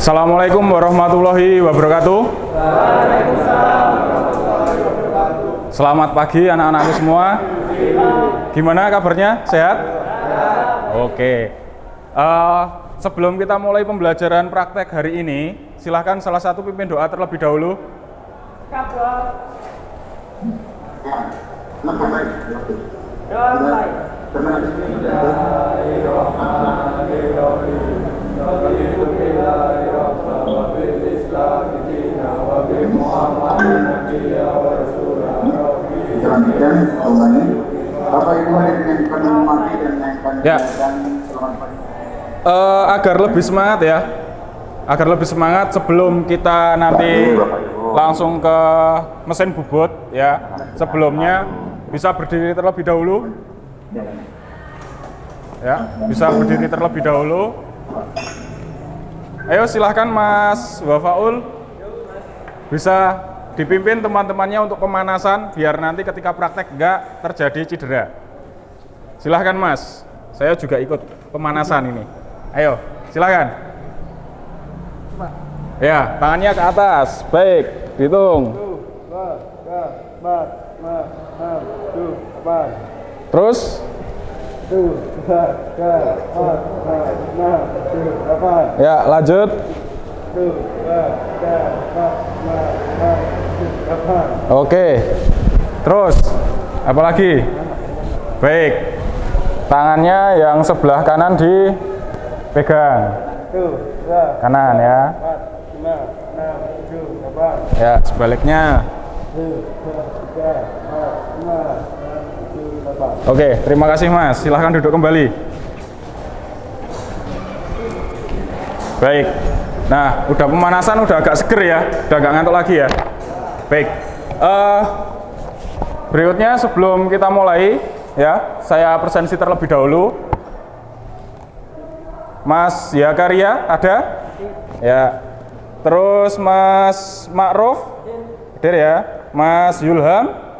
Assalamualaikum warahmatullahi wabarakatuh. Selamat pagi anak-anakku semua. Gimana kabarnya? Sehat? Oke. Sebelum kita mulai pembelajaran praktek hari ini, silahkan salah satu pimpin doa terlebih dahulu. Ya. Agar lebih semangat ya. Agar lebih semangat sebelum kita nanti langsung ke mesin bubut ya. Sebelumnya bisa berdiri terlebih dahulu. Ya, bisa berdiri terlebih dahulu. Ayo silahkan Mas Wafaul, bisa dipimpin teman-temannya untuk pemanasan biar nanti ketika praktek nggak terjadi cedera. Silahkan Mas, saya juga ikut pemanasan ini. Ayo, silahkan. Ya, tangannya ke atas. Baik, hitung. Terus. Ya, lanjut. Oke. Terus, apa lagi? Baik. Tangannya yang sebelah kanan dipegang. Kanan ya. Ya, sebaliknya. Oke, terima kasih Mas. Silahkan duduk kembali. Baik. Nah, udah pemanasan, udah agak seger ya, udah agak ngantuk lagi ya. Baik. Berikutnya sebelum kita mulai, ya, saya presensi terlebih dahulu. Mas Yakaria ada? Ya. Terus Mas Ma'ruf hadir ya. Mas Yulham,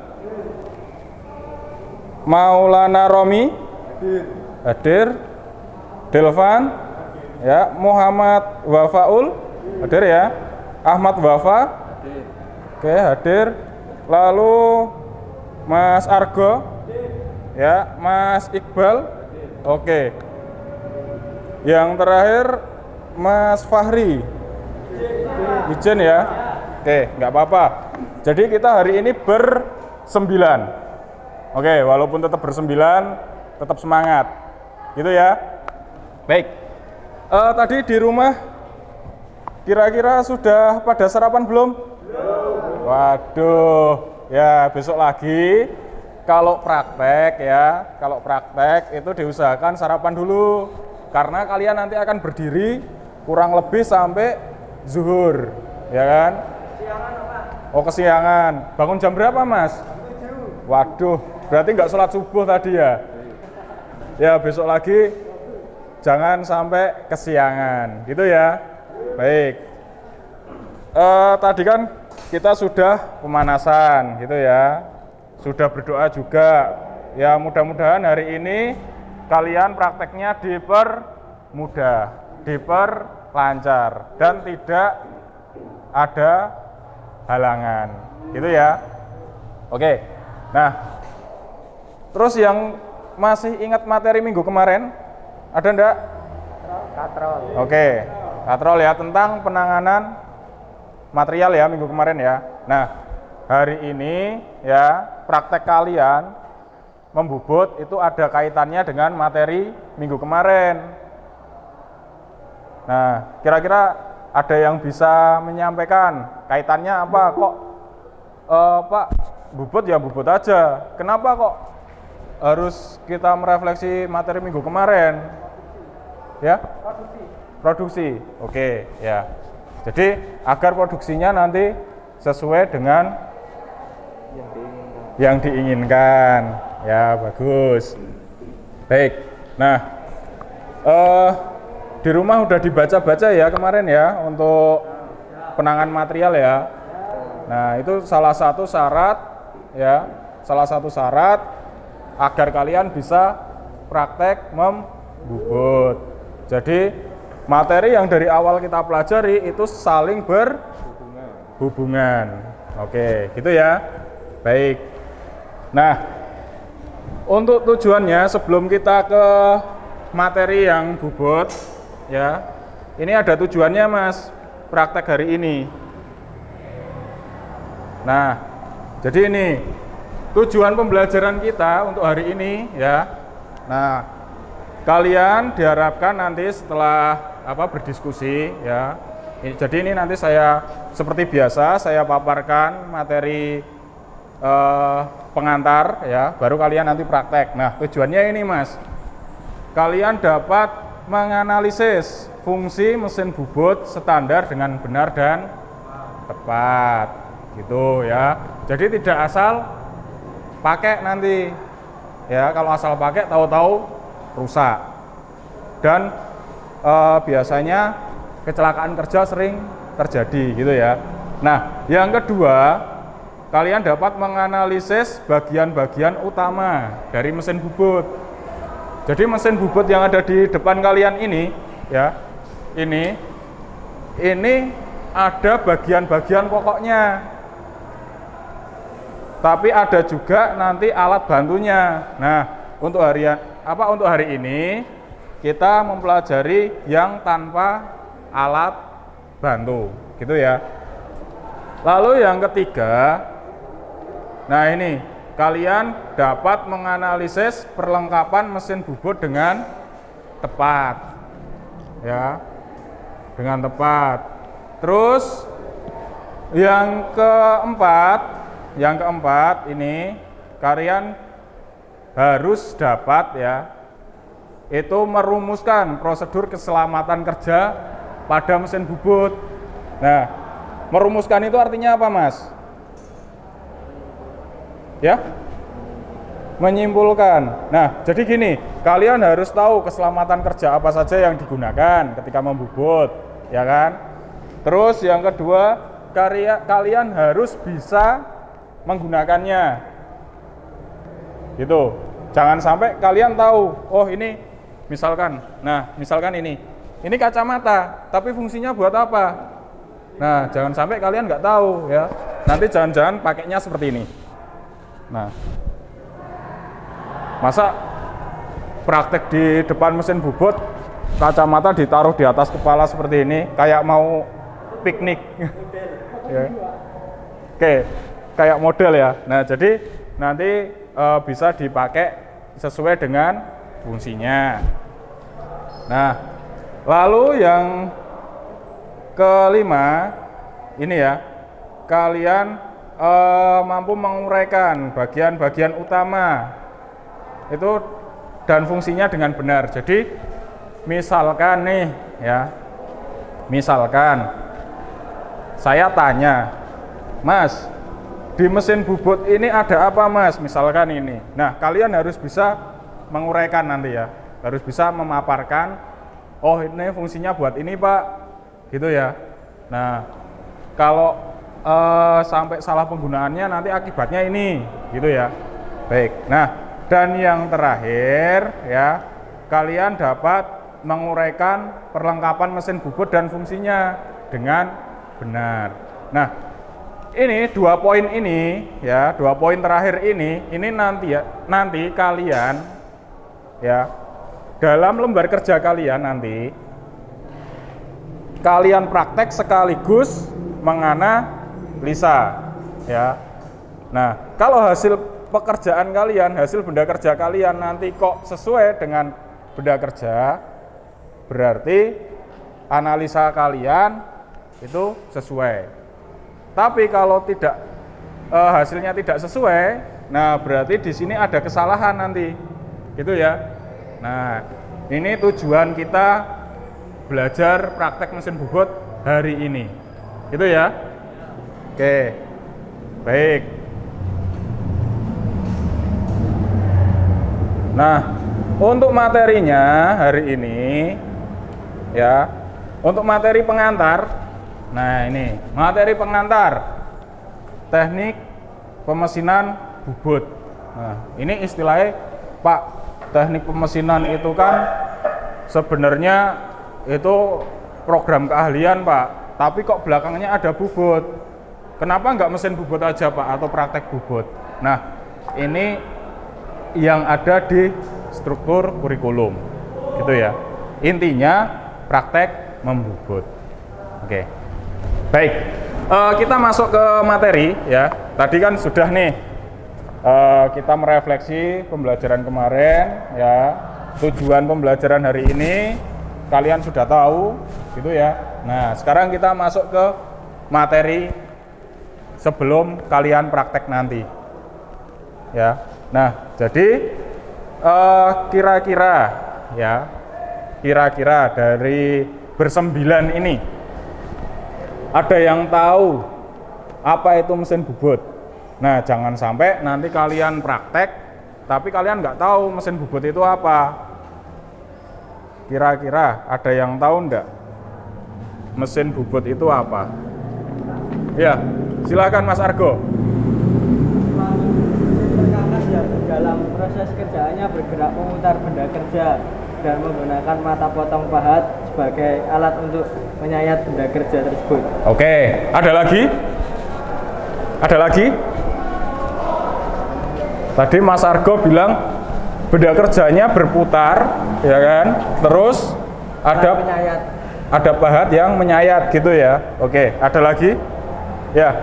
Maulana Romi hadir. Delvan ya. Muhammad Wafaul hadir ya. Ahmad Wafa oke hadir. Lalu Mas Argo ya. Mas Iqbal oke. Yang terakhir Mas Fahri Wijen ya. Oke, nggak apa-apa. Jadi kita hari ini bersembilan. Oke, walaupun tetap bersembilan, tetap semangat. Gitu ya. Baik. Tadi di rumah kira-kira sudah pada sarapan belum? Belum. Waduh, ya besok lagi kalau praktek ya, kalau praktek itu diusahakan sarapan dulu. Karena kalian nanti akan berdiri kurang lebih sampai zuhur, ya kan? Oh, kesiangan. Bangun jam berapa, Mas? 7. Waduh, berarti nggak sholat subuh tadi ya? Ya, besok lagi jangan sampai kesiangan, gitu ya. Baik. Tadi kan kita sudah pemanasan, gitu ya. Sudah berdoa juga. Ya, mudah-mudahan hari ini kalian prakteknya dipermudah, diperlancar, dan tidak ada halangan, gitu ya. Oke. Nah, terus yang masih ingat materi minggu kemarin, ada enggak? Katrol. Oke, katrol ya, tentang penanganan material ya minggu kemarin ya. Nah, hari ini ya praktek kalian membubut itu ada kaitannya dengan materi minggu kemarin. Nah, kira-kira ada yang bisa menyampaikan kaitannya apa? Kok Pak, bubut ya bubut aja. Kenapa kok harus kita merefleksi materi minggu kemarin? Ya? Produksi. Oke, ya. Jadi agar produksinya nanti sesuai dengan yang diinginkan. Ya, bagus. Baik. Nah, di rumah udah dibaca-baca ya kemarin ya untuk penanganan material ya. Nah, itu salah satu syarat ya, salah satu syarat agar kalian bisa praktek membubut. Jadi materi yang dari awal kita pelajari itu saling berhubungan. Oke, gitu ya. Baik. Nah, untuk tujuannya sebelum kita ke materi yang bobot, ya, ini ada tujuannya Mas, praktek hari ini. Nah, jadi ini tujuan pembelajaran kita untuk hari ini, ya. Nah, kalian diharapkan nanti setelah berdiskusi, ya. Jadi ini nanti saya seperti biasa saya paparkan materi pengantar, ya. Baru kalian nanti praktek. Nah, tujuannya ini Mas, kalian dapat menganalisis fungsi mesin bubut standar dengan benar dan tepat, gitu ya. Jadi tidak asal pakai nanti, ya. Kalau asal pakai tahu-tahu rusak, dan biasanya kecelakaan kerja sering terjadi, gitu ya. Nah, yang kedua, kalian dapat menganalisis bagian-bagian utama dari mesin bubut. Jadi mesin bubut yang ada di depan kalian ini, ya, ini ada bagian-bagian pokoknya, tapi ada juga nanti alat bantunya. Nah, untuk hari ini kita mempelajari yang tanpa alat bantu, gitu ya. Lalu yang ketiga, nah ini kalian dapat menganalisis perlengkapan mesin bubut dengan tepat, ya, dengan tepat. Terus yang keempat ini kalian harus dapat, ya, itu merumuskan prosedur keselamatan kerja pada mesin bubut. Nah, merumuskan itu artinya apa Mas? Ya, menyimpulkan. Nah, jadi gini, kalian harus tahu keselamatan kerja apa saja yang digunakan ketika membubut, ya kan? Terus yang kedua, kalian harus bisa menggunakannya, gitu. Jangan sampai kalian tahu, oh ini misalkan ini kacamata, tapi fungsinya buat apa? Nah, jangan sampai kalian nggak tahu, ya. Nanti jangan-jangan pakainya seperti ini. Nah, masa praktek di depan mesin bubut, kacamata ditaruh di atas kepala seperti ini, kayak mau piknik. Ya. Oke, kayak model ya. Nah, jadi nanti bisa dipakai sesuai dengan fungsinya. Nah, lalu yang kelima ini, ya, kalian mampu menguraikan bagian-bagian utama itu dan fungsinya dengan benar. Jadi misalkan nih, ya, misalkan saya tanya, Mas, di mesin bubut ini ada apa Mas? Misalkan ini. Nah, kalian harus bisa menguraikan nanti, ya. Harus bisa memaparkan, oh ini fungsinya buat ini Pak, gitu ya. Nah, kalau sampai salah penggunaannya nanti akibatnya ini, gitu ya. Baik. Nah, dan yang terakhir, ya, kalian dapat menguraikan perlengkapan mesin bubut dan fungsinya dengan benar. Nah, ini 2 poin ini, ya, 2 poin terakhir ini nanti kalian, ya, dalam lembar kerja kalian nanti kalian praktek sekaligus menganalisa, ya. Nah, kalau hasil pekerjaan kalian, hasil benda kerja kalian nanti kok sesuai dengan benda kerja, berarti analisa kalian itu sesuai. Tapi kalau tidak hasilnya tidak sesuai, nah berarti di sini ada kesalahan nanti, gitu ya. Nah, ini tujuan kita belajar praktek mesin bubut hari ini, gitu ya. Oke, baik. Nah, untuk materinya hari ini, ya, untuk materi pengantar. Nah, ini materi pengantar teknik pemesinan bubut. Nah, ini istilahnya Pak, teknik pemesinan itu kan sebenarnya itu program keahlian Pak, tapi kok belakangnya ada bubut. Kenapa nggak mesin bubut aja Pak, atau praktek bubut? Nah, ini yang ada di struktur kurikulum, gitu ya. Intinya praktek membubut. Oke, baik. Kita masuk ke materi ya. Tadi kan sudah nih kita merefleksi pembelajaran kemarin ya. Tujuan pembelajaran hari ini kalian sudah tahu, gitu ya. Nah, sekarang kita masuk ke materi sebelum kalian praktek nanti. Ya. Nah, jadi kira-kira dari bersembilan ini ada yang tahu apa itu mesin bubut? Nah, jangan sampai nanti kalian praktek tapi kalian nggak tahu mesin bubut itu apa. Kira-kira ada yang tahu enggak mesin bubut itu apa? Ya, silakan Mas Argo. Perkakas yang dalam proses kerjaannya bergerak memutar benda kerja dan menggunakan mata potong pahat sebagai alat untuk menyayat benda kerja tersebut. Oke, ada lagi? Ada lagi? Tadi Mas Argo bilang benda kerjanya berputar, ya kan? Terus ada pahat yang menyayat gitu ya. Oke, ada lagi? Ya,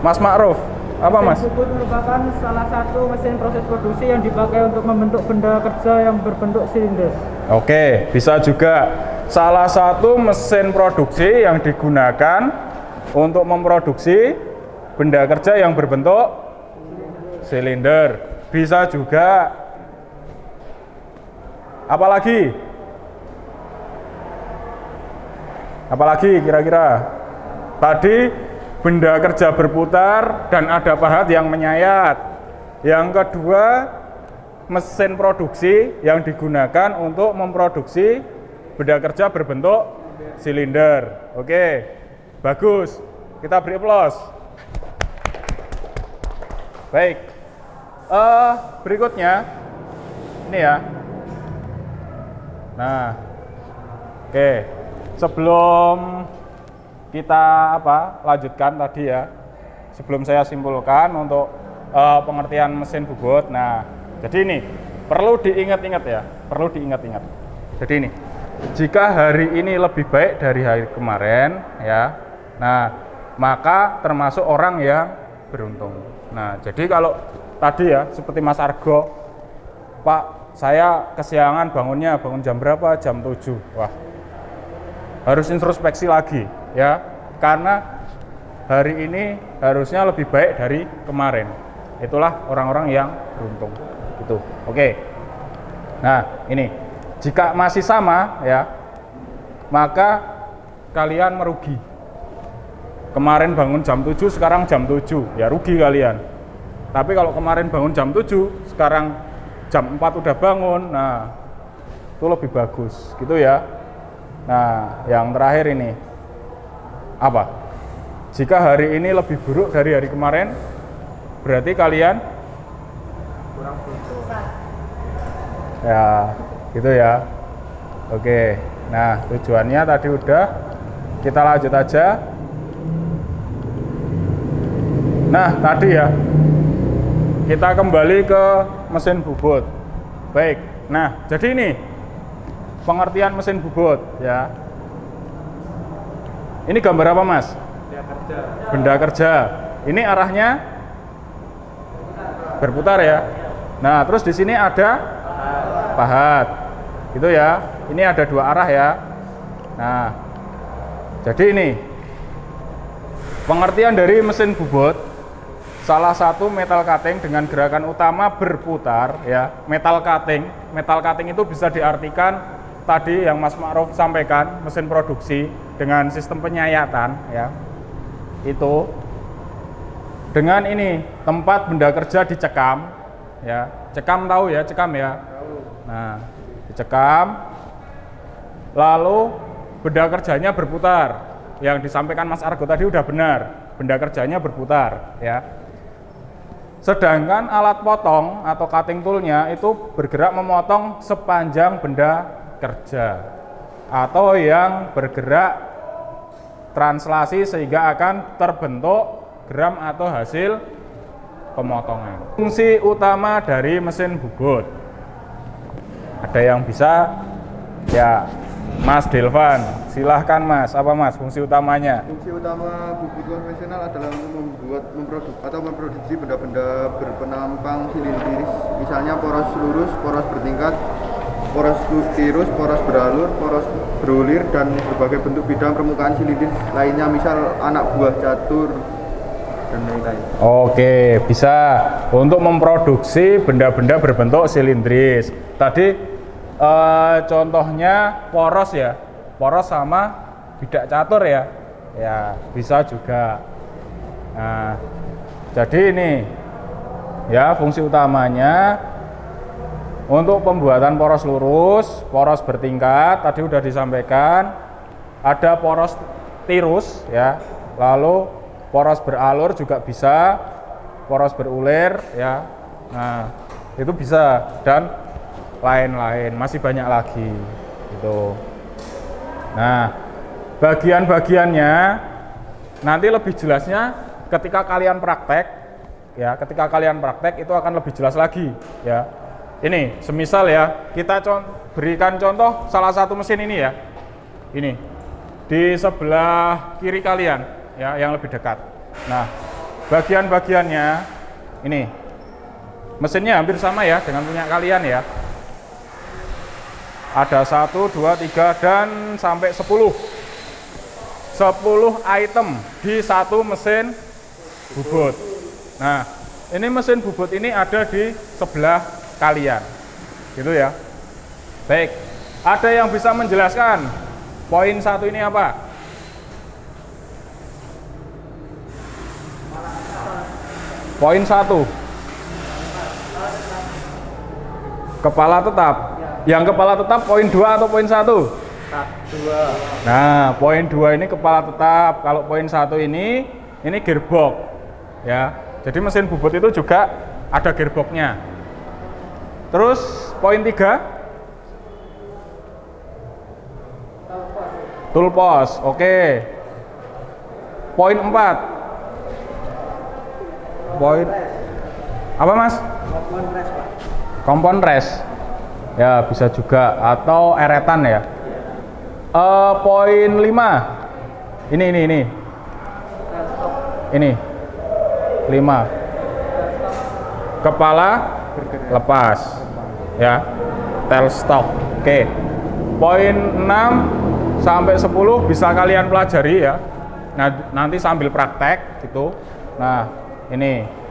Mas Ma'ruf, apa Mas? Mesin bubut merupakan salah satu mesin proses produksi yang dipakai untuk membentuk benda kerja yang berbentuk silinder. Oke, bisa juga salah satu mesin produksi yang digunakan untuk memproduksi benda kerja yang berbentuk silinder. Bisa juga. Apalagi kira-kira? Tadi benda kerja berputar dan ada pahat yang menyayat. Yang kedua, mesin produksi yang digunakan untuk memproduksi benda kerja berbentuk silinder. Oke, bagus. Kita beri aplaus. Baik. Berikutnya ini ya. Nah, oke. Sebelum kita lanjutkan tadi ya. Sebelum saya simpulkan untuk pengertian mesin bubut. Nah, jadi ini perlu diingat-ingat ya, perlu diingat-ingat. Jadi ini, jika hari ini lebih baik dari hari kemarin ya. Nah, maka termasuk orang yang beruntung. Nah, jadi kalau tadi ya seperti Mas Argo, Pak, saya kesiangan bangun jam berapa? Jam 7. Wah, harus introspeksi lagi ya, karena hari ini harusnya lebih baik dari kemarin. Itulah orang-orang yang beruntung. Gitu. Oke. Nah, ini jika masih sama ya, maka kalian merugi. Kemarin bangun jam 7, sekarang jam 7, ya rugi kalian. Tapi kalau kemarin bangun jam 7, sekarang jam 4 udah bangun, nah itu lebih bagus, gitu ya. Nah, yang terakhir ini apa? Jika hari ini lebih buruk dari hari kemarin, berarti kalian kurang beruntung. Ya, gitu ya. Oke, nah tujuannya tadi udah, kita lanjut aja. Nah, tadi ya, kita kembali ke mesin bubut. Baik, nah jadi ini pengertian mesin bubut ya. Ini gambar apa Mas? Benda kerja. Benda kerja. Ini arahnya berputar ya. Nah, terus di sini ada pahat. Gitu ya. Ini ada dua arah ya. Nah, jadi ini pengertian dari mesin bubut. Salah satu metal cutting dengan gerakan utama berputar ya. Metal cutting itu bisa diartikan tadi yang Mas Ma'ruf sampaikan, mesin produksi dengan sistem penyayatan ya. Itu dengan ini tempat benda kerja dicekam ya. Cekam tahu ya, cekam ya. Nah, dicekam lalu benda kerjanya berputar. Yang disampaikan Mas Argo tadi udah benar, benda kerjanya berputar ya. Sedangkan alat potong atau cutting toolnya itu bergerak memotong sepanjang benda kerja. atau yang bergerak translasi sehingga akan terbentuk gram atau hasil pemotongan. Fungsi utama dari mesin bubut. Ada yang bisa? Ya, Mas Delvan, silahkan Mas. Apa Mas fungsi utamanya? Fungsi utama bubut konvensional adalah untuk memproduksi benda-benda berpenampang silindris, misalnya poros lurus, poros bertingkat, poros tirus, poros beralur, poros berulir, dan berbagai bentuk bidang permukaan silindris lainnya, misal anak buah catur dan lain-lain. Oke, bisa untuk memproduksi benda-benda berbentuk silindris. Tadi contohnya poros ya, poros sama bidak catur ya, ya bisa juga. Nah, jadi ini ya fungsi utamanya untuk pembuatan poros lurus, poros bertingkat tadi udah disampaikan, ada poros tirus ya, lalu poros beralur juga bisa, poros berulir ya. Nah, itu bisa dan lain-lain, masih banyak lagi gitu. Nah, bagian-bagiannya nanti lebih jelasnya ketika kalian praktek ya, ketika kalian praktek itu akan lebih jelas lagi ya. Ini semisal ya, kita berikan contoh salah satu mesin ini ya. Ini di sebelah kiri kalian ya, yang lebih dekat. Nah, bagian-bagiannya ini mesinnya hampir sama ya dengan punya kalian ya. Ada 1, 2, 3 dan sampai 10 item di satu mesin bubut. Nah, ini mesin bubut ini ada di sebelah kalian gitu ya. Baik, ada yang bisa menjelaskan poin 1 ini apa? Poin 1, kepala tetap. Yang kepala tetap poin 2 atau poin 1? 2. Nah, poin 2 ini kepala tetap. Kalau poin 1 ini gearbox ya. Jadi mesin bubut itu juga ada gearboxnya. Terus poin 3 toolbox. Oke. Poin 4 poin apa Mas? Kompon rest, Pak. Kompon rest. Ya, bisa juga atau eretan ya. Poin 5. Ini. Ini. 5. Kepala lepas. Ya. Tail stop. Oke. Poin 6 sampai 10 bisa kalian pelajari ya. Nah, nanti sambil praktek gitu. Nah, ini.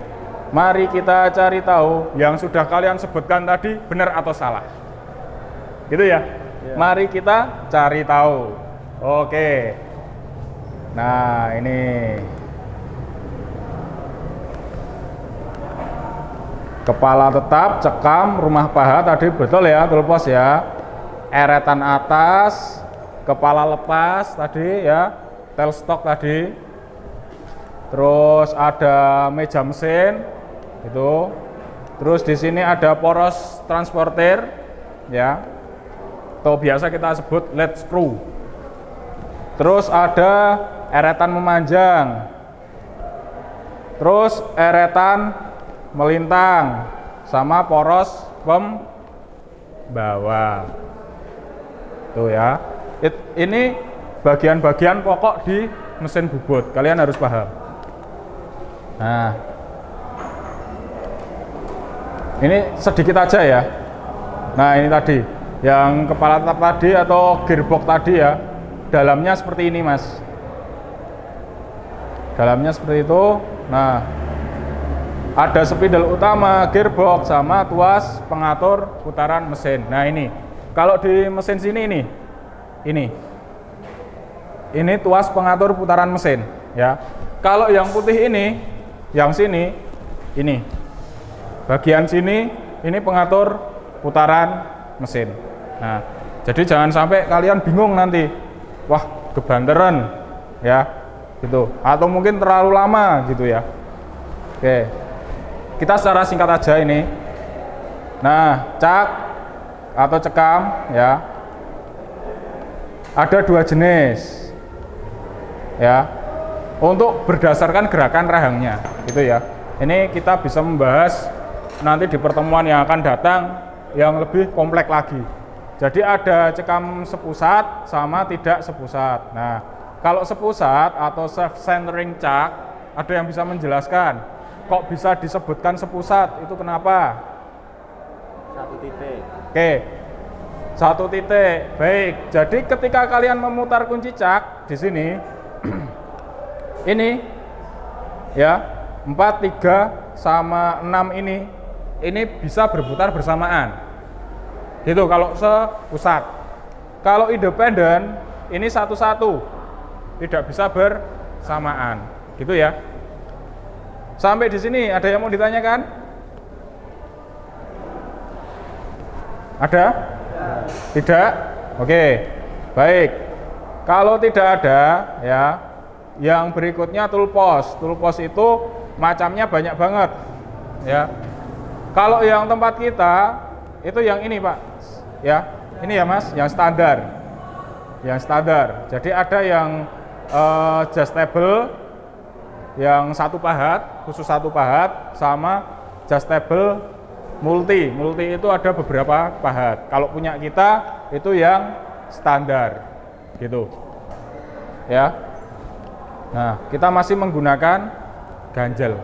Mari kita cari tahu yang sudah kalian sebutkan tadi benar atau salah. Gitu ya? Mari kita cari tahu. Oke. Nah, ini. Kepala tetap, cekam, rumah paha tadi betul ya, toolbox ya. Eretan atas, kepala lepas tadi ya, tail stock tadi. Terus ada meja mesin itu. Terus di sini ada poros transporter ya. Atau biasa kita sebut lead screw. Terus ada eretan memanjang. Terus eretan melintang sama poros pembawa. Tuh ya. Ini bagian-bagian pokok di mesin bubut. Kalian harus paham. Nah, ini sedikit aja ya. Nah, ini tadi yang kepala tetap tadi atau gearbox tadi ya, dalamnya seperti ini Mas, dalamnya seperti itu. Nah, ada spidol utama, gearbox sama tuas pengatur putaran mesin. Nah, ini kalau di mesin sini ini tuas pengatur putaran mesin ya. Kalau yang putih ini, yang sini ini bagian sini ini pengatur putaran mesin. Nah, jadi jangan sampai kalian bingung nanti, wah kebanteran ya gitu, atau mungkin terlalu lama gitu ya. Oke, kita secara singkat aja ini. Nah, cak atau cekam ya, ada 2 jenis ya, untuk berdasarkan gerakan rahangnya gitu ya. Ini kita bisa membahas nanti di pertemuan yang akan datang yang lebih kompleks lagi. Jadi ada cekam sepusat sama tidak sepusat. Nah, kalau sepusat atau self centering chuck, ada yang bisa menjelaskan kok bisa disebutkan sepusat, itu kenapa? 1 titik. Oke, 1 titik. Baik, jadi ketika kalian memutar kunci chuck di sini, ini ya 4, 3 sama 6 ini bisa berputar bersamaan. Gitu kalau sepusat. Kalau independen ini satu-satu, tidak bisa bersamaan. Gitu ya. Sampai di sini ada yang mau ditanyakan? Ada? Tidak? Oke. Baik. Kalau tidak ada ya, yang berikutnya toolpost. Toolpost itu macamnya banyak banget ya. Kalau yang tempat kita itu yang ini Pak ya, ini ya Mas, yang standar. Yang standar. Jadi ada yang adjustable, yang 1 pahat, khusus 1 pahat, sama adjustable multi. Multi itu ada beberapa pahat. Kalau punya kita itu yang standar gitu ya. Nah, kita masih menggunakan ganjel.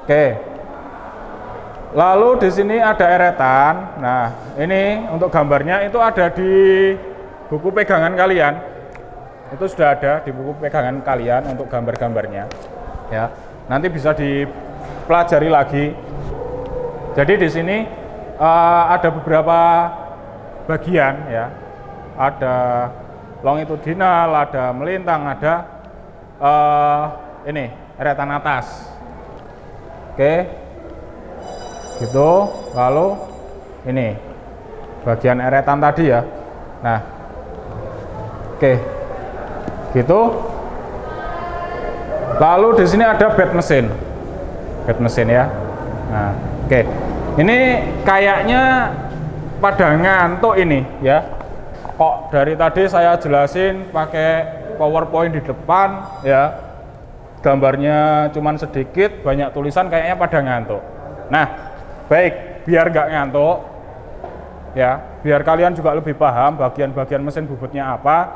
Oke. Lalu di sini ada eretan. Nah, ini untuk gambarnya itu ada di buku pegangan kalian. Itu sudah ada di buku pegangan kalian untuk gambar-gambarnya. Ya. Nanti bisa dipelajari lagi. Jadi di sini ada beberapa bagian ya. Ada longitudinal, ada melintang, ada ini eretan atas. Oke. Gitu, lalu ini bagian eretan tadi ya. Nah, oke, gitu. Lalu di sini ada bed mesin ya. Nah, oke, ini kayaknya pada ngantuk ini ya. Kok dari tadi saya jelasin pakai PowerPoint di depan ya, gambarnya cuman sedikit, banyak tulisan, kayaknya pada ngantuk. Nah, baik, biar nggak ngantuk, ya, biar kalian juga lebih paham bagian-bagian mesin bubutnya apa,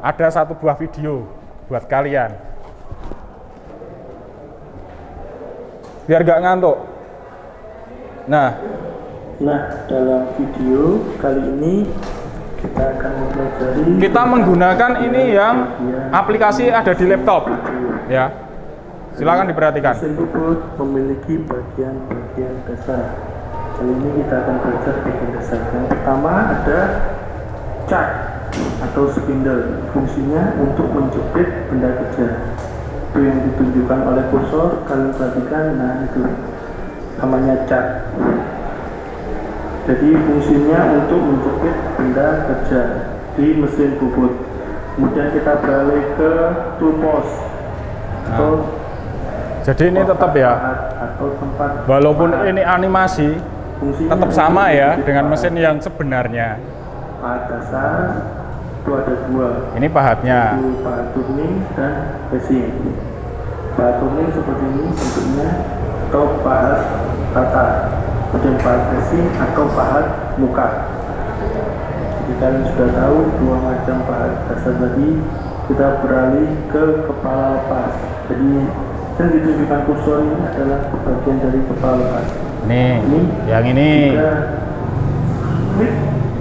ada 1 buah video buat kalian. Biar nggak ngantuk. Nah, dalam video kali ini kita akan mempelajari. Kita menggunakan ini yang aplikasi ada di laptop, ya. Silakan diperhatikan. Mesin bubut memiliki bagian-bagian dasar. Kali ini kita akan belajar bagian dasar. Yang pertama ada chuck atau spindle. Fungsinya untuk menjepit benda kerja. Itu yang ditunjukkan oleh kursor. Kalian perhatikan, nah itu namanya chuck. Jadi fungsinya untuk menjepit benda kerja di mesin bubut. Kemudian kita beralih ke toolpost atau jadi ini tetap ya, walaupun ini animasi, tetap sama ya dengan mesin yang sebenarnya. Pahat dasar itu ada 2. Ini pahatnya. Itu pahat turning dan racing. Pahat turning seperti ini bentuknya, atau pahat rata. Kemudian pahat racing atau pahat muka. Jadi kalian sudah tahu 2 macam pahat dasar tadi. Kita beralih ke kepala lepas. Jadi yang ditunjukkan kursor ini adalah bagian dari kepala lepas. Nih, yang ini. Jika klik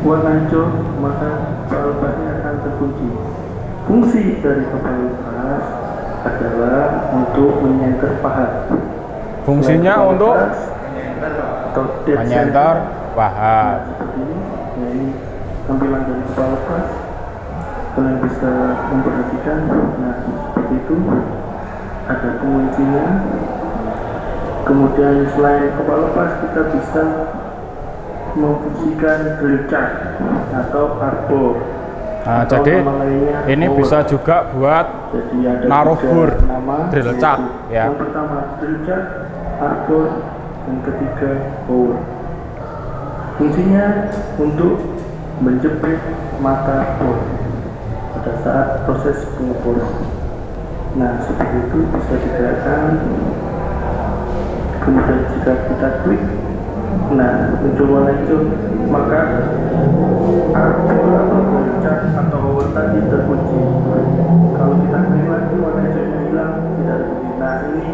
warna hijau, maka kepala lepasnya akan terkunci. Fungsi dari kepala lepas adalah untuk menyenter pahat. Fungsinya untuk menyenter pahat. Seperti ini. Nah, ini tampilan dari kepala lepas. Kalian bisa memperhatikan. Nah, seperti itu. Ada penguncinya. Kemudian selain kepala lepas, kita bisa memfungsikan drill chuck atau arbor. Nah, jadi ini bisa juga buat naruh bur drill chuck ya. Yang pertama drill chuck, arbor, yang ketiga bor. Fungsinya untuk menjepit mata bor pada saat proses pengeboran. Nah, seperti itu bisa digerakkan. Kemudian jika kita klik, nah muncul warna hijau, maka arbor atau cat atau hover tadi terkunci. Kalau kita klik lagi, warna hijaunya hilang, tidak bunyi. Nah, ini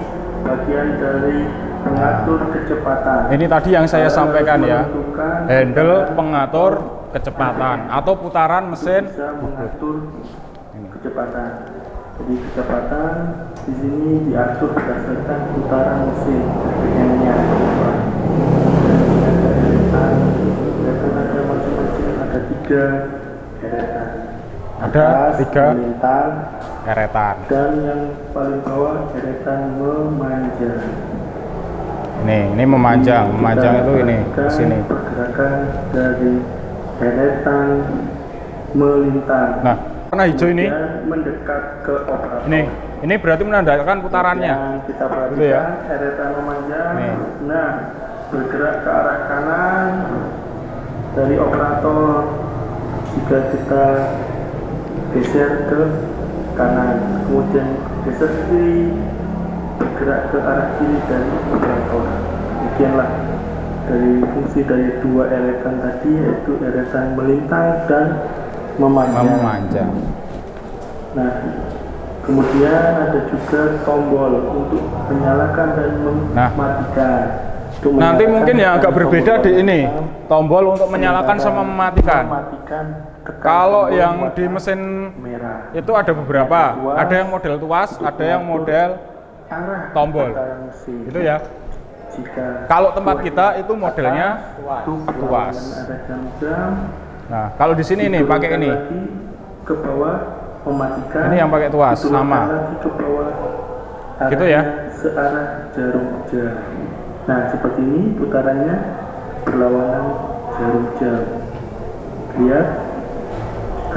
bagian dari pengatur kecepatan. Ini tadi yang saya Kita sampaikan harus ya, menentukan handle pengatur kecepatan atau putaran mesin. bisa mengatur kecepatan. Jadi kecepatan di sini diatur berdasarkan putaran mesin RPM-nya. Ada macam-macam, ada 3 deretan. Ada Atas, 3 melintang, deretan. dan yang paling bawah deretan memanjang. Ini memanjang, memanjang itu ini ke sini. Pergerakan dari deretan melintang. Nah, warna hijau ini, Kemudian mendekat ke operator. ini berarti menandakan putarannya. Yang kita perhatikan Gitu ya. deretan memanjang. Nih. Nah, bergerak ke arah kanan dari operator. Jika kita geser ke kanan, kemudian geser kiri, bergerak ke arah kiri dari operator. Demikianlah dari fungsi dari 2 eretan tadi, yaitu eretan melintang dan memanjang. Memanjang. Nah, kemudian ada juga tombol untuk menyalakan dan mematikan. Untuk Nanti menyalakan mungkin yang agak tekan berbeda tombol di ini, hitam, tombol untuk menyalakan sama mematikan. tekan Kalau tombol yang warna di mesin merah. itu ada beberapa, ada yang model tuas, ada yang model Arah tombol. putaran mesin. itu ya. Jika Kalau tempat kita itu modelnya itu tuas. ada jam-jam. Nah, kalau di sini nih pakai ini. Lagi ke bawah mematikan. Ini yang pakai tuas, Diturunkan sama. lagi ke bawah. Gitu ya. Arahnya searah jarum jam. Nah, seperti ini putarannya berlawanan jarum jam. Lihat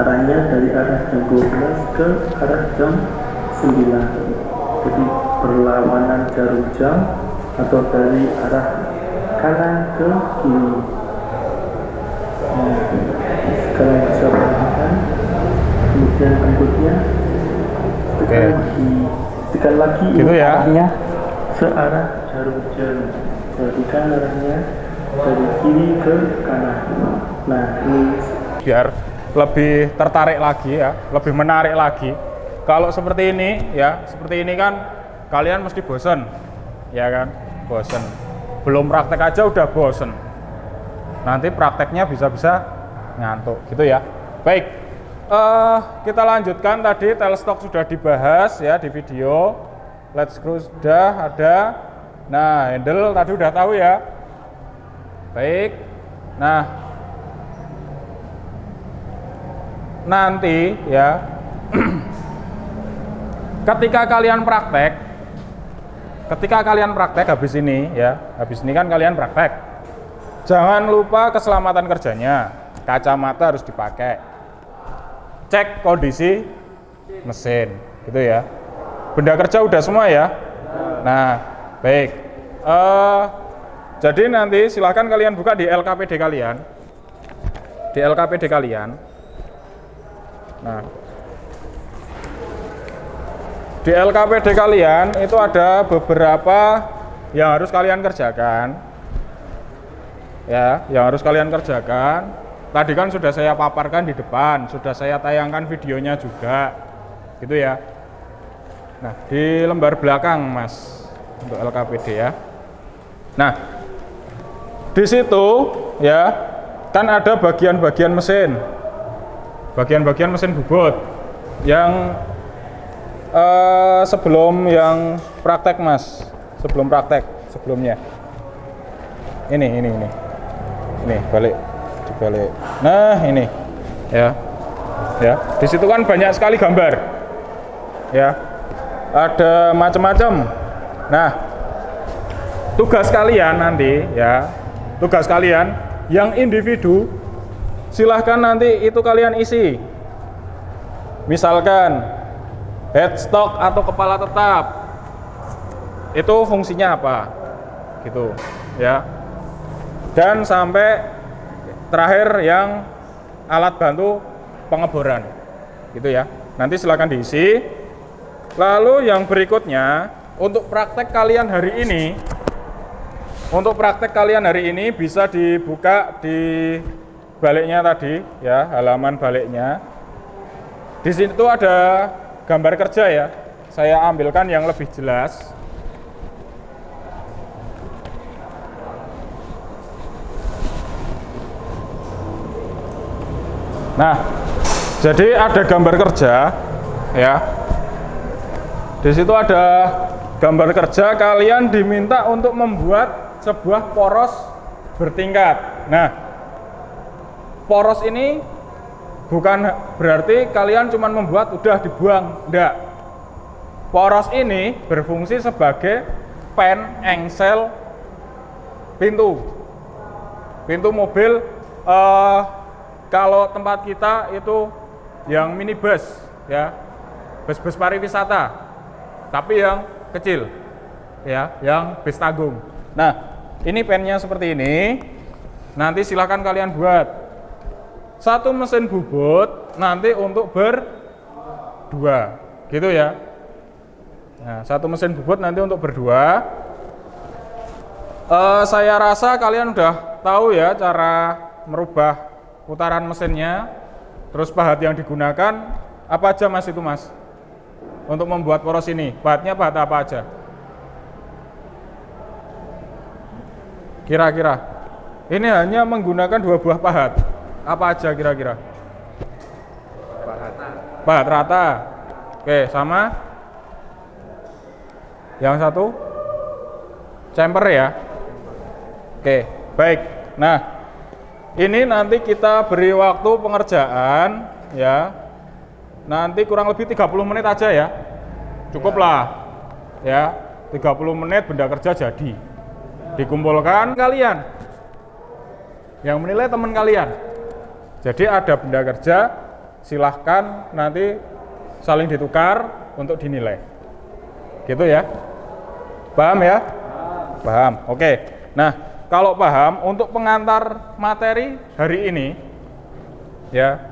arahnya dari arah jam 12 ke arah jam 9. Jadi berlawanan jarum jam atau dari arah kanan ke kiri. Nah, sekarang bisa perhatikan. Kemudian berikutnya Oke. tekan lagi Gitu ini ya. arahnya searah jarum jam. Perhatikan arahnya dari kiri ke kanan. Nah, ini Biar lebih tertarik lagi ya, lebih menarik lagi. Kalau seperti ini ya, seperti ini kan kalian mesti bosen, ya kan? Bosen. Belum praktek aja udah bosen. Nanti prakteknya bisa-bisa ngantuk, gitu ya. Baik, kita lanjutkan tadi telestok sudah dibahas ya di video. Let's screw sudah ada. Nah, handle tadi udah tahu ya. Baik. Nah, nanti ya ketika kalian praktek habis ini ya, habis ini kan kalian praktek, jangan lupa keselamatan kerjanya, kacamata harus dipakai, cek kondisi mesin gitu ya. Benda kerja udah semua ya. Nah, baik, jadi nanti silahkan kalian buka di LKPD kalian, Nah, di LKPD kalian itu ada beberapa yang harus kalian kerjakan. Ya, yang harus kalian kerjakan. Tadi kan sudah saya paparkan di depan, sudah saya tayangkan videonya juga. Gitu ya. Nah, di lembar belakang, Mas, untuk LKPD ya. Nah, di situ ya, kan ada bagian-bagian mesin. Bagian-bagian mesin bubut yang sebelum yang praktek, Mas, sebelum praktek sebelumnya ini balik dibalik. Nah, ini ya di situ kan banyak sekali gambar ya, ada macam-macam. Nah, tugas kalian nanti ya, tugas kalian yang individu silahkan nanti itu kalian isi. Misalkan headstock atau kepala tetap, itu fungsinya apa, gitu ya. Dan sampai terakhir yang alat bantu pengeboran. Gitu ya. Nanti silakan diisi. Lalu yang berikutnya, untuk praktek kalian hari ini bisa dibuka di baliknya tadi ya, halaman baliknya. Di situ ada gambar kerja ya. Saya ambilkan yang lebih jelas. Nah, jadi ada gambar kerja ya. Di situ ada gambar kerja, kalian diminta untuk membuat sebuah poros bertingkat. Nah, poros ini bukan berarti kalian cuma membuat udah dibuang, enggak. Poros ini berfungsi sebagai pen engsel pintu mobil. Kalau tempat kita itu yang minibus ya, bus-bus pariwisata, tapi yang kecil ya, yang bis tanggung. Nah, ini pennya seperti ini. Nanti silahkan kalian buat satu mesin bubut nanti untuk berdua, gitu ya. Nah, satu mesin bubut nanti untuk berdua. Saya rasa kalian udah tahu ya cara merubah putaran mesinnya. Terus pahat yang digunakan apa aja mas itu mas? Untuk membuat poros ini, pahatnya pahat apa aja? Kira-kira ini hanya menggunakan 2 buah pahat. Apa aja kira-kira? Pahat rata. Oke, sama. Yang satu chamfer ya. Oke, baik. Nah, ini nanti kita beri waktu pengerjaan ya. Nanti kurang lebih 30 menit aja ya. Cukup lah. Ya, 30 menit benda kerja jadi. Dikumpulkan kalian. Yang menilai teman kalian. Jadi ada benda kerja, silahkan nanti saling ditukar untuk dinilai. Gitu ya. Paham ya? Paham. Oke. Nah, kalau paham, untuk pengantar materi hari ini ya,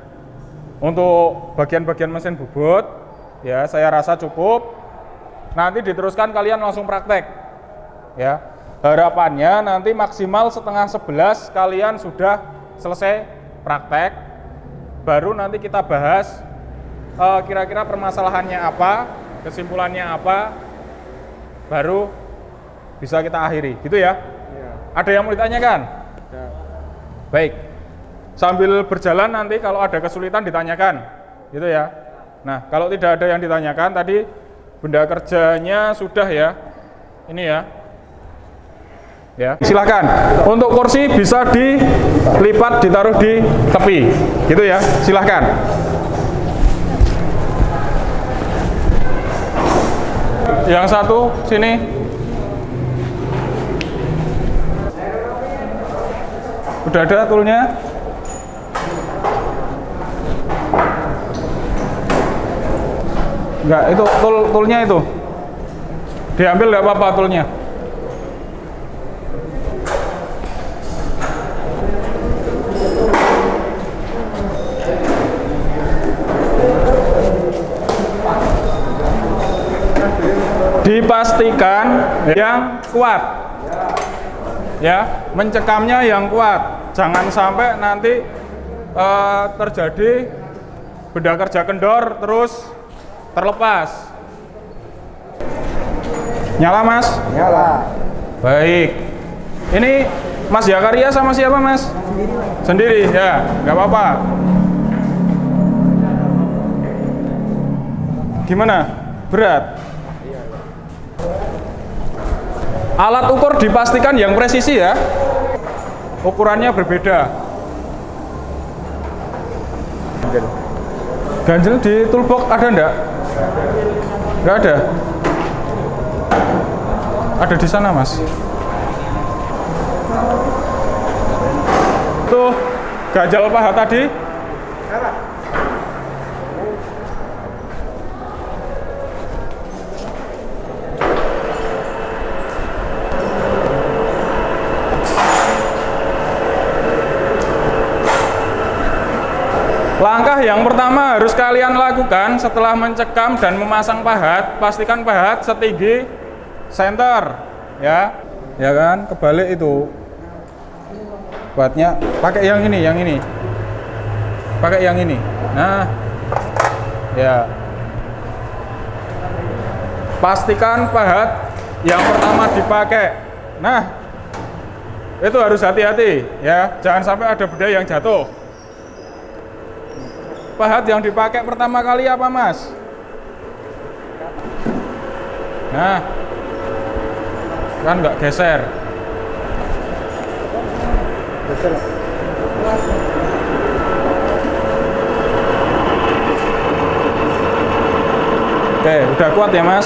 untuk bagian-bagian mesin bubut ya, saya rasa cukup. Nanti diteruskan kalian langsung praktek ya. Harapannya nanti maksimal setengah 11 kalian sudah selesai praktek. Baru nanti kita bahas kira-kira permasalahannya apa, kesimpulannya apa, baru bisa kita akhiri, gitu ya. Ada yang mau ditanyakan? Baik. Sambil berjalan nanti kalau ada kesulitan ditanyakan, gitu ya. Nah, kalau tidak ada yang ditanyakan, tadi benda kerjanya sudah ya. Ini ya. Ya, silakan. Untuk kursi bisa dilipat, ditaruh di tepi, gitu ya. Silakan. Yang satu sini. Udah ada toolnya? Enggak, itu toolnya itu. Diambil enggak apa-apa toolnya. Dipastikan yang kuat. Ya, mencekamnya yang kuat. Jangan sampai nanti terjadi benda kerja kendor terus terlepas. Nyala mas? Nyala. Baik. Ini Mas Yakaria sama siapa mas? Sendiri ya, nggak apa-apa. Gimana? Berat? Alat ukur dipastikan yang presisi ya. Ukurannya berbeda. Ganjel di toolbox ada enggak? Enggak ada. Ada di sana, Mas. Tuh, ganjel paha tadi. Langkah yang pertama harus kalian lakukan setelah mencekam dan memasang pahat, pastikan pahat setinggi senter, ya kan, kebalik itu. Pahatnya pakai yang ini, pakai yang ini. Nah, ya. Pastikan pahat yang pertama dipakai. Nah, itu harus hati-hati, ya, jangan sampai ada beda yang jatuh. Pahat yang dipakai pertama kali apa, Mas? Nah, kan nggak geser. Oke, udah kuat ya, Mas?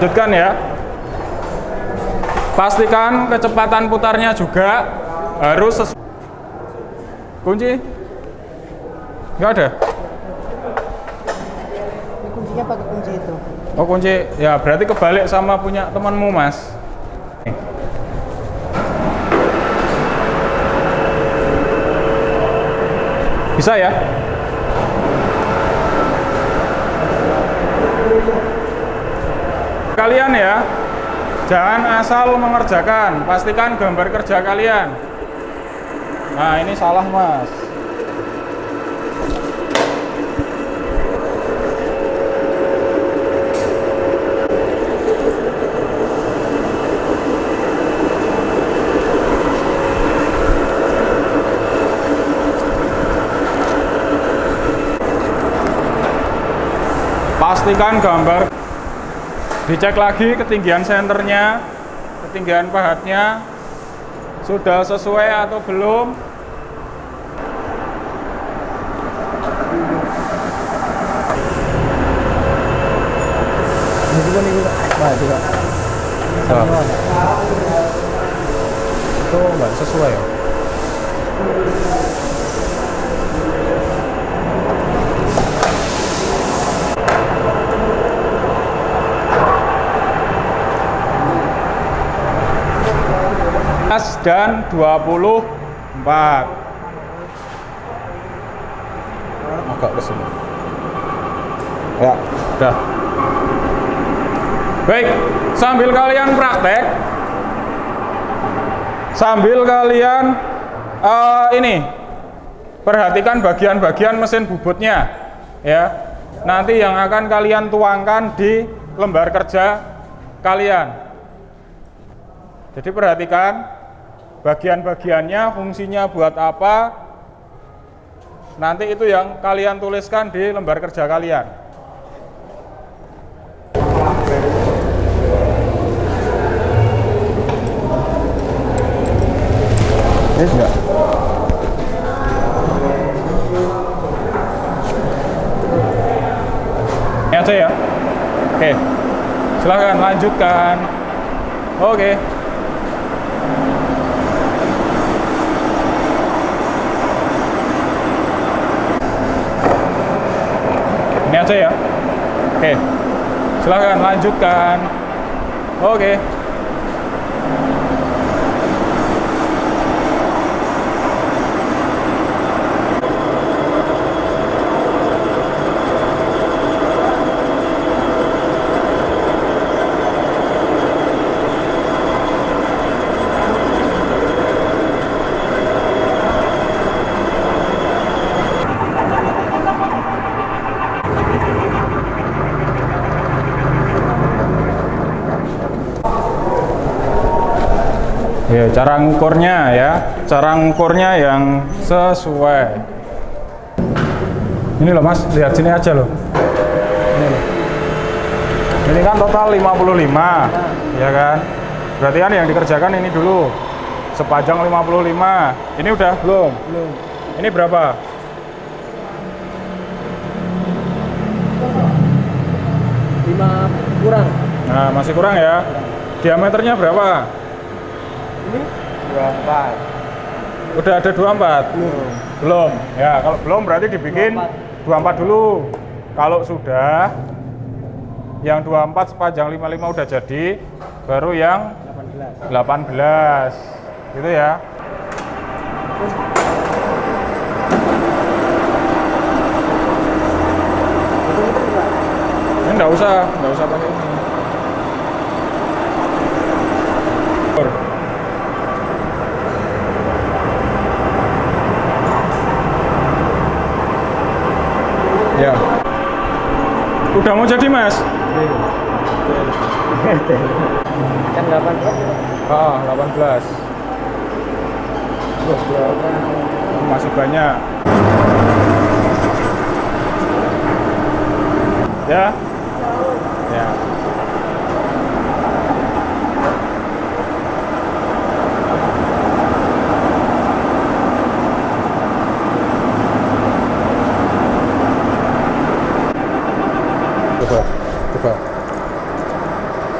Lanjutkan ya. Pastikan kecepatan putarnya juga harus sesuai. Kunci? Nggak ada? Ini kuncinya pakai kunci itu. Oh, kunci. Ya, berarti kebalik sama punya temanmu, Mas. Bisa ya? Kalian ya, jangan asal mengerjakan, pastikan gambar kerja kalian. Nah, ini salah, Mas. Pastikan gambar, dicek lagi ketinggian senternya, ketinggian pahatnya sudah sesuai atau belum. Ini juga nih, Pak. Juga. Itu nggak sesuai ya? Dan 24 agak ke sini. Ya, udah. Baik, sambil kalian praktek, sambil kalian ini perhatikan bagian-bagian mesin bubutnya, ya. Nanti yang akan kalian tuangkan di lembar kerja kalian. Jadi perhatikan bagian-bagiannya, fungsinya buat apa, nanti itu yang kalian tuliskan di lembar kerja kalian. Ini enggak? Ini aja ya. Oke, silahkan lanjutkan. Oke. Ini aja ya. Oke. Silahkan lanjutkan. Oke. Ya, cara ngukurnya ya, cara ngukurnya yang sesuai. Ini loh, Mas, lihat sini aja loh. Ini loh. Ini kan total 55, ya kan? Berarti kan yang dikerjakan ini dulu, sepanjang 55. Ini udah belum? Belum. Ini berapa? 5 kurang. Nah, masih kurang ya. Diameternya berapa? Ini 24. Udah ada 24? Belum. Belum. Ya, kalau belum berarti dibikin 24 dulu. Kalau sudah Yang 24 sepanjang 55 udah jadi, baru yang 18. Gitu ya. Ini enggak usah pakai ini. Ya. Udah mau jadi, Mas? Kan 18. Ah, 18. Masih banyak. Ya. Ya.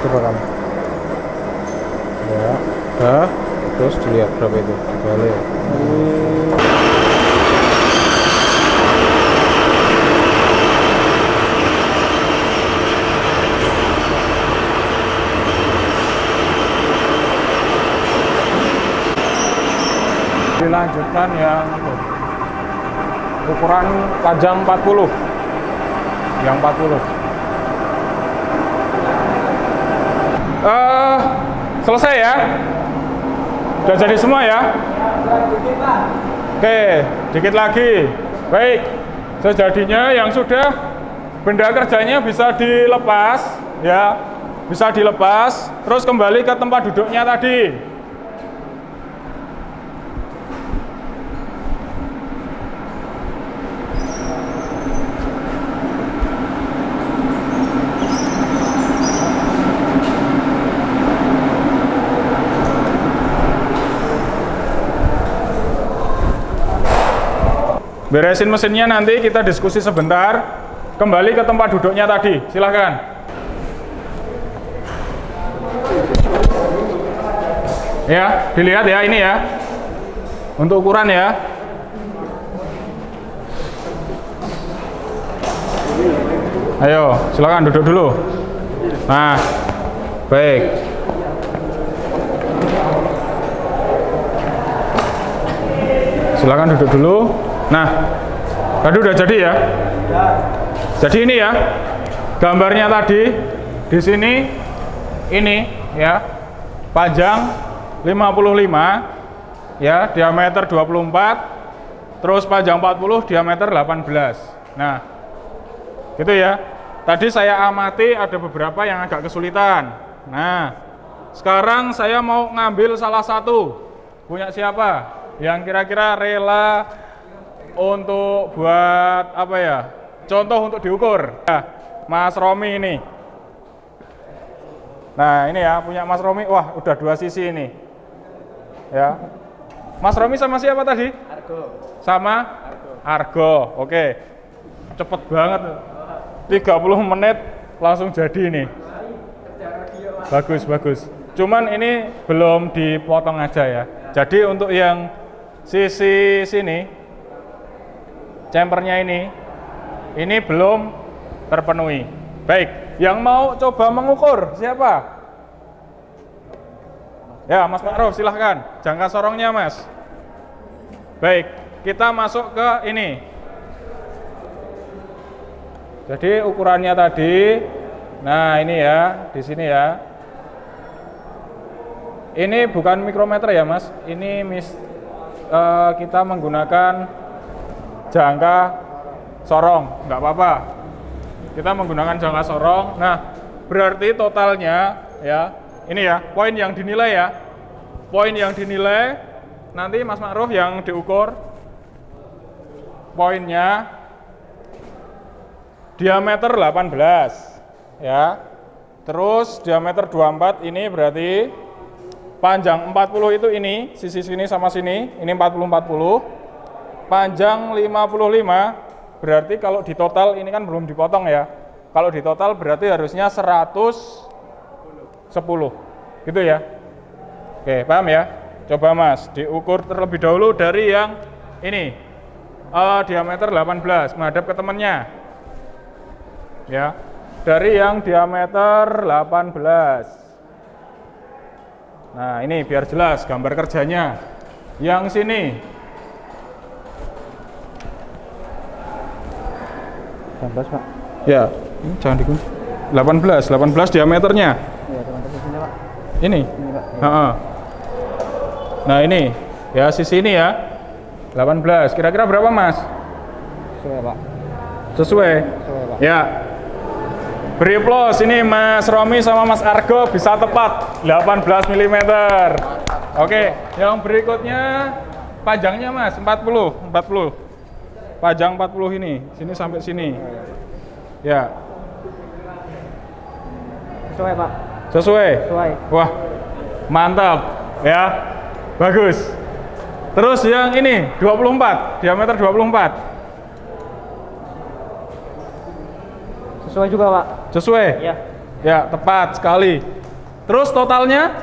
Coba kamu. Ya, dah. Terus dilihat berapa itu. Balik. Dilanjutkan yang ukuran panjang 40. Yang 40. Selesai ya? Udah jadi semua ya? Oke, dikit lagi. Baik, sejadinya yang sudah benda kerjanya bisa dilepas ya, bisa dilepas, terus kembali ke tempat duduknya tadi. Beresin mesinnya, nanti kita diskusi sebentar. Kembali ke tempat duduknya tadi, silahkan. Ya, dilihat ya, ini ya. Untuk ukuran ya. Ayo, silahkan duduk dulu. Nah, baik. Silahkan duduk dulu. Nah, tadi udah jadi ya. Jadi ini ya, gambarnya tadi di sini ini ya, panjang 55 ya, diameter 24, terus panjang 40, diameter 18. Nah, gitu ya. Tadi saya amati ada beberapa yang agak kesulitan. Nah, sekarang saya mau ngambil salah satu. Punya siapa? Yang kira-kira rela untuk buat apa ya, contoh untuk diukur ya, Mas Romi ini. Nah ini ya, punya Mas Romi. Wah, udah 2 sisi ini ya. Mas Romi sama siapa tadi? Argo. Sama Argo. Oke, cepet banget, 30 menit langsung jadi ini. Bagus. Cuman ini belum dipotong aja ya. Jadi untuk yang sisi sini, chamfernya ini belum terpenuhi. Baik, yang mau coba mengukur siapa? Ya, Mas Ma'ruf, silahkan. Jangka sorongnya, Mas. Baik, kita masuk ke ini. Jadi ukurannya tadi, nah ini ya, di sini ya. Ini bukan mikrometer ya, Mas. Ini kita menggunakan jangka sorong, nggak apa-apa. Kita menggunakan jangka sorong. Nah, berarti totalnya ya, ini ya, poin yang dinilai ya. Poin yang dinilai, nanti Mas Ma'ruf yang diukur. Poinnya diameter 18 ya. Terus diameter 24 ini berarti panjang 40 itu ini, sisi sini sama sini, ini 40-40. Panjang 55, berarti kalau di total ini kan belum dipotong ya. Kalau di total berarti harusnya 110. Gitu ya. Oke, paham ya? Coba Mas, diukur terlebih dahulu dari yang ini. Diameter 18 menghadap ke temannya. Ya. dari yang diameter 18. Nah, ini biar jelas gambar kerjanya. Yang sini 18 Pak. ya, ini jangan dikunci. 18 diameternya. Iya, teman-teman sini Pak. Ini. Ini Pak. Ya. Ha-ha. Nah, ini ya sisi ini ya. 18. Kira-kira berapa, Mas? Sesuai Pak. Sesuai. Sesuai Pak. Ya. Beri plus ini Mas Romi sama Mas Argo bisa tepat 18 mm. Oke, yang berikutnya panjangnya Mas 40. Panjang 40 ini, sini sampai sini. Ya. Sesuai Pak. Sesuai. Sesuai. Wah, mantap ya, bagus. Terus yang ini 24, diameter 24. Sesuai juga Pak. Sesuai? Iya. Ya, tepat sekali. Terus totalnya,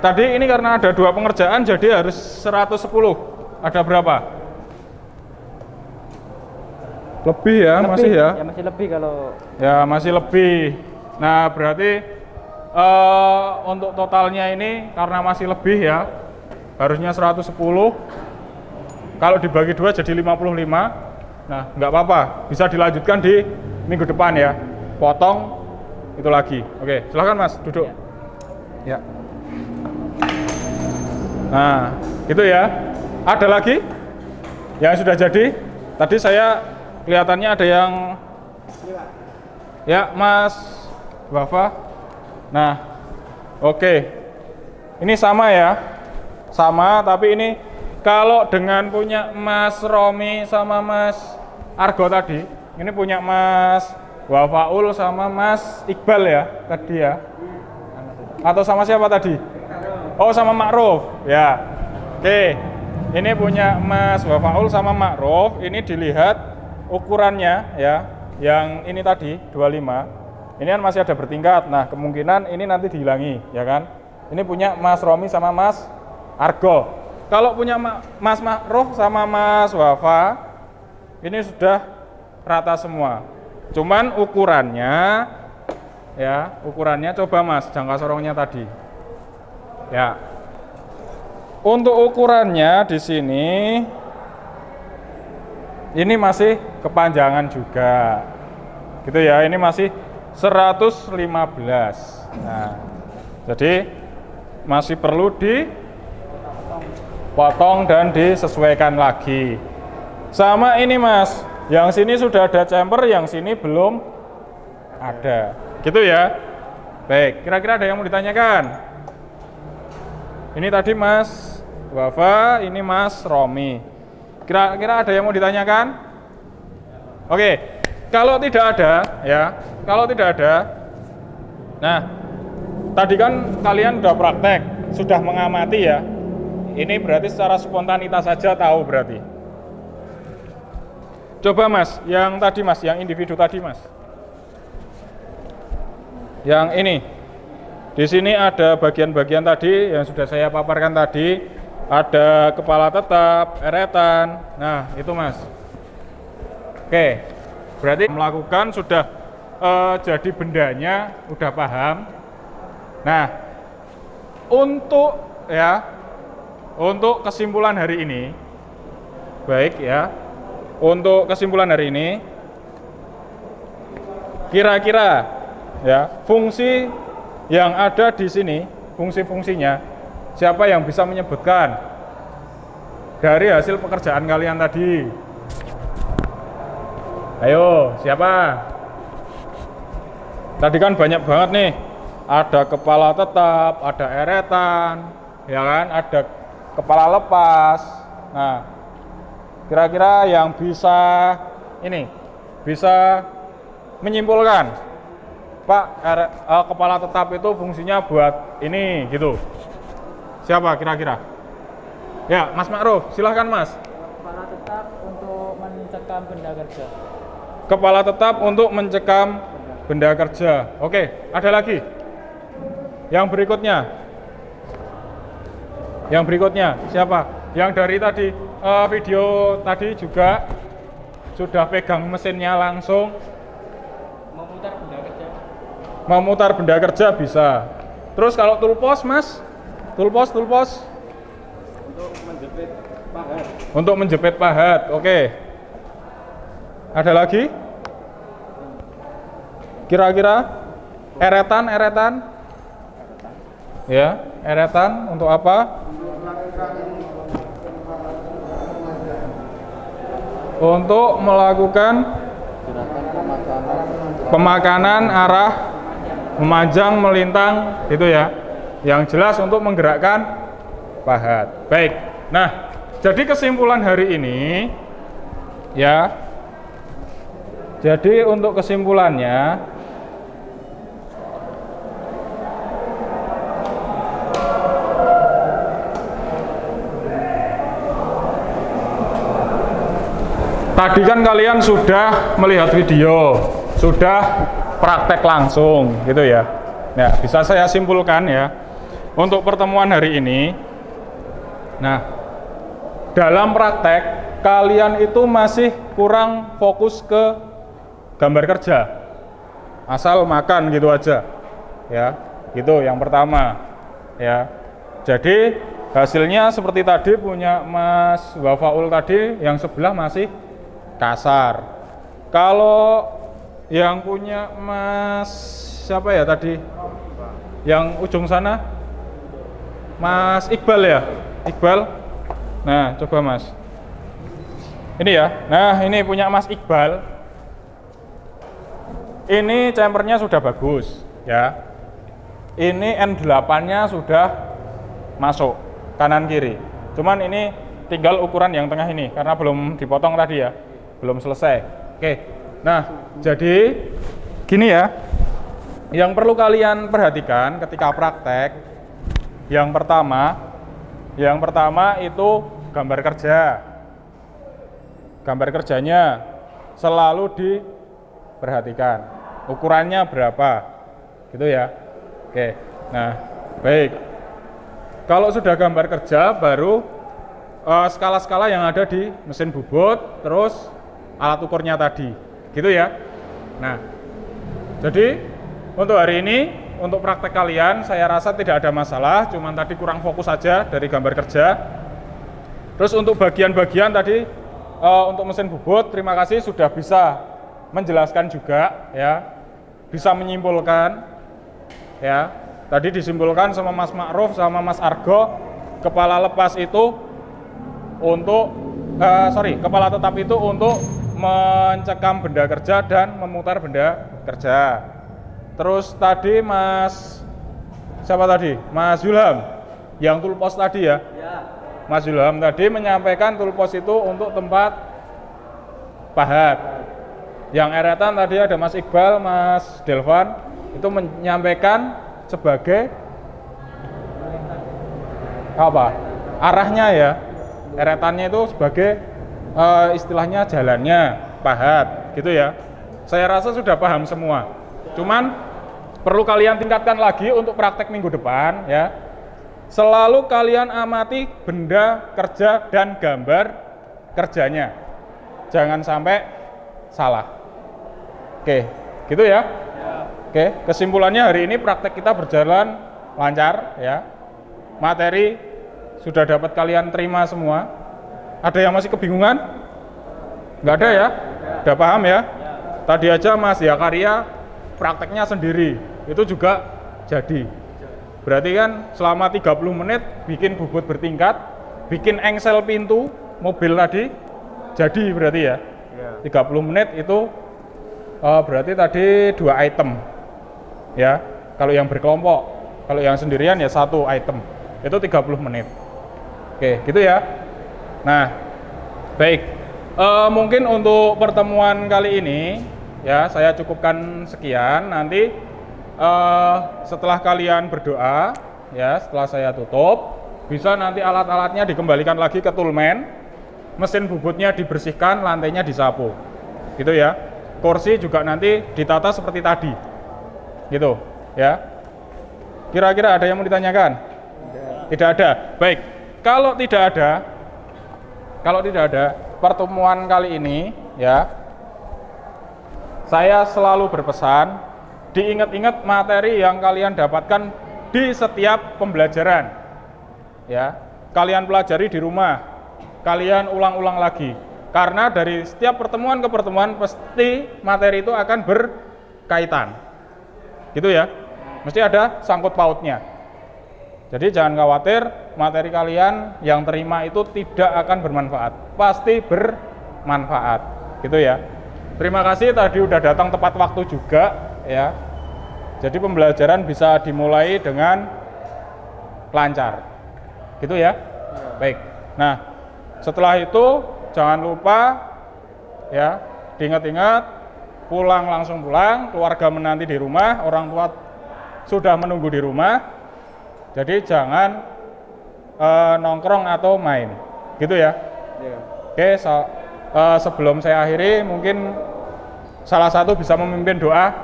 tadi ini karena ada 2 pengerjaan jadi harus 110. Ada berapa? Lebih ya, Lebih. masih ya? Ya masih lebih kalau. Ya, masih lebih. Nah, berarti untuk totalnya ini karena masih lebih ya, harusnya 110. Kalau dibagi 2 jadi 55. Nah, nggak apa-apa, bisa dilanjutkan di minggu depan ya. Potong itu lagi. Oke, silakan Mas, duduk. Ya. Nah, gitu ya. Ada lagi yang sudah jadi? Tadi saya kelihatannya ada yang ya, Mas Wafa. Nah, oke. Ini sama ya. Sama, tapi ini kalau dengan punya Mas Romi sama Mas Argo tadi, ini punya Mas Wafaul sama Mas Iqbal ya tadi ya. Atau sama siapa tadi? Oh, sama Ma'ruf. Ya. Oke. Ini punya Mas Wafaul sama Ma'ruf. Ini dilihat ukurannya ya. Yang ini tadi 25. Ini kan masih ada bertingkat. Nah, kemungkinan ini nanti dihilangi, ya kan? Ini punya Mas Romi sama Mas Argo. Kalau punya Mas Ma'ruf sama Mas Wafa, ini sudah rata semua. Cuman ukurannya, ya, ukurannya coba Mas, jangka sorongnya tadi. Ya. Untuk ukurannya di sini, ini masih kepanjangan juga. Gitu ya, ini masih 115. Nah, jadi masih perlu dipotong dan disesuaikan lagi. Sama ini Mas, yang sini sudah ada chamfer, yang sini belum ada. Gitu ya. Baik, kira-kira ada yang mau ditanyakan? Ini tadi Mas Wafa, ini Mas Romi. Kira-kira ada yang mau ditanyakan? Oke, kalau tidak ada, ya, kalau tidak ada, nah, tadi kan kalian sudah praktek, sudah mengamati ya. Ini berarti secara spontanitas saja tahu berarti. Coba Mas, yang tadi Mas, yang individu tadi Mas. Yang ini. Di sini ada bagian-bagian tadi yang sudah saya paparkan tadi. Ada kepala tetap, eretan. Nah, itu Mas. Oke. Berarti melakukan sudah jadi bendanya, udah paham. Nah, untuk kesimpulan hari ini, baik ya. Untuk kesimpulan hari ini, kira-kira ya fungsi yang ada di sini, fungsi-fungsinya, siapa yang bisa menyebutkan dari hasil pekerjaan kalian tadi? Ayo, siapa? Tadi kan banyak banget nih, ada kepala tetap, ada eretan, ya kan, ada kepala lepas. Nah, kira-kira yang bisa menyimpulkan, Pak, kepala tetap itu fungsinya buat ini gitu. Siapa kira-kira? Ya, Mas Ma'ruf, silahkan Mas. Kepala tetap untuk mencekam benda kerja. Kepala tetap untuk mencekam benda kerja. Oke, ada lagi? Yang berikutnya siapa? Yang dari tadi video tadi juga sudah pegang mesinnya langsung Memutar benda kerja. Memutar benda kerja bisa. Terus kalau tulpos, Mas? Tulpos. Untuk menjepit pahat. Untuk menjepit pahat. Oke. Ada lagi? Kira-kira eretan? Ya, eretan untuk apa? Untuk melakukan pemakanan arah memanjang, melintang, gitu ya. Yang jelas untuk menggerakkan pahat. Baik. Nah, jadi kesimpulan hari ini ya. Jadi untuk kesimpulannya tadi kan kalian sudah melihat video, sudah praktek langsung gitu ya. Nah, bisa saya simpulkan ya untuk pertemuan hari ini. Nah, dalam praktek kalian itu masih kurang fokus ke gambar kerja, asal makan gitu aja ya, gitu yang pertama ya. Jadi hasilnya seperti tadi punya Mas Wafaul tadi, yang sebelah masih kasar. Kalau yang punya Mas siapa ya tadi, yang ujung sana, Mas Iqbal ya, Iqbal. Nah, coba Mas, ini ya. Nah, ini punya Mas Iqbal. Ini chamfernya sudah bagus ya. Ini N8-nya sudah masuk kanan kiri. Cuman ini tinggal ukuran yang tengah ini karena belum dipotong tadi ya, belum selesai. Oke. Nah, jadi gini ya. Yang perlu kalian perhatikan ketika praktek, yang pertama itu gambar kerja. Gambar kerjanya selalu diperhatikan. Ukurannya berapa? Gitu ya. Oke. Nah, baik. Kalau sudah gambar kerja, baru skala-skala yang ada di mesin bubut, terus alat ukurnya tadi. Gitu ya. Nah, jadi untuk hari ini, untuk praktek kalian, saya rasa tidak ada masalah, cuman tadi kurang fokus saja dari gambar kerja. Terus untuk bagian-bagian tadi, untuk mesin bubut, terima kasih sudah bisa menjelaskan juga, ya, bisa menyimpulkan, ya. Tadi disimpulkan sama Mas Ma'ruf sama Mas Argo, kepala lepas itu untuk, kepala tetap itu untuk mencekam benda kerja dan memutar benda kerja. Terus tadi Mas, siapa tadi? Mas Zulham, yang toolpost tadi ya? Ya. Mas Zulham tadi menyampaikan toolpost itu untuk tempat pahat. Yang eretan tadi ada Mas Iqbal, Mas Delvan, itu menyampaikan sebagai apa? Arahnya ya. Eretannya itu sebagai istilahnya jalannya, pahat, gitu ya. Saya rasa sudah paham semua. Cuman perlu kalian tingkatkan lagi untuk praktek minggu depan ya. Selalu kalian amati benda kerja dan gambar kerjanya. Jangan sampai salah. Oke, gitu ya. Oke, kesimpulannya hari ini praktek kita berjalan lancar ya. Materi sudah dapat kalian terima semua. Ada yang masih kebingungan? Nggak ada ya? Udah paham ya? Tadi aja Mas Yakaria prakteknya sendiri, itu juga jadi. Berarti kan selama 30 menit bikin bubut bertingkat, bikin engsel pintu mobil tadi, jadi berarti ya. 30 menit itu berarti tadi 2 item ya. Kalau yang berkelompok, kalau yang sendirian ya 1 item, itu 30 menit. Oke, gitu ya. Nah, baik, mungkin untuk pertemuan kali ini ya saya cukupkan sekian. Nanti setelah kalian berdoa ya, setelah saya tutup, bisa nanti alat-alatnya dikembalikan lagi ke toolman, mesin bubutnya dibersihkan, lantainya disapu, gitu ya. Kursi juga nanti ditata seperti tadi, gitu ya. Kira-kira ada yang mau ditanyakan? Tidak ada. Baik, kalau tidak ada pertemuan kali ini ya, saya selalu berpesan diingat-ingat materi yang kalian dapatkan di setiap pembelajaran. Ya, kalian pelajari di rumah, kalian ulang-ulang lagi. Karena dari setiap pertemuan ke pertemuan pasti materi itu akan berkaitan. Gitu ya. Mesti ada sangkut pautnya. Jadi jangan khawatir, materi kalian yang terima itu tidak akan bermanfaat. Pasti bermanfaat. Gitu ya. Terima kasih tadi udah datang tepat waktu juga ya. Jadi pembelajaran bisa dimulai dengan lancar. Gitu ya. Baik. Nah, setelah itu jangan lupa ya, diingat-ingat, pulang langsung pulang, keluarga menanti di rumah, orang tua sudah menunggu di rumah. Jadi jangan nongkrong atau main. Gitu ya. Oke, sebelum saya akhiri, mungkin salah satu bisa memimpin doa.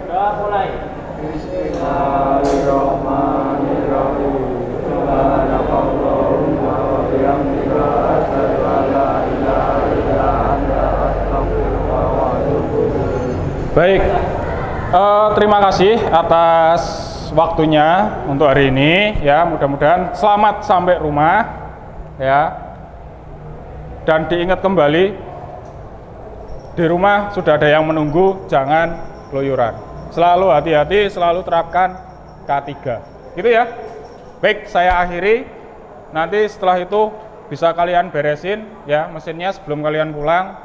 Doa mulai. Bismillahirrahmanirrahim. Subhanakallahumma wa bihamdika asyhadu an la ilaha illa anta astaghfiruka wa atubu ilaik. Baik, terima kasih atas waktunya untuk hari ini ya. Mudah-mudahan selamat sampai rumah ya. Dan diingat kembali, di rumah sudah ada yang menunggu, jangan keluyuran. Selalu hati-hati, selalu terapkan K3. Gitu ya. Baik, saya akhiri. Nanti setelah itu bisa kalian beresin ya mesinnya sebelum kalian pulang.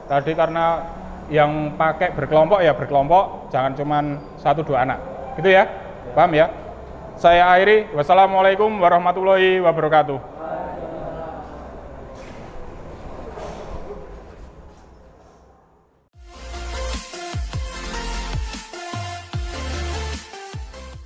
Tadi karena yang pakai berkelompok ya berkelompok, jangan cuman 1-2 anak. Gitu ya. Paham ya? Saya akhiri. Wassalamualaikum warahmatullahi wabarakatuh.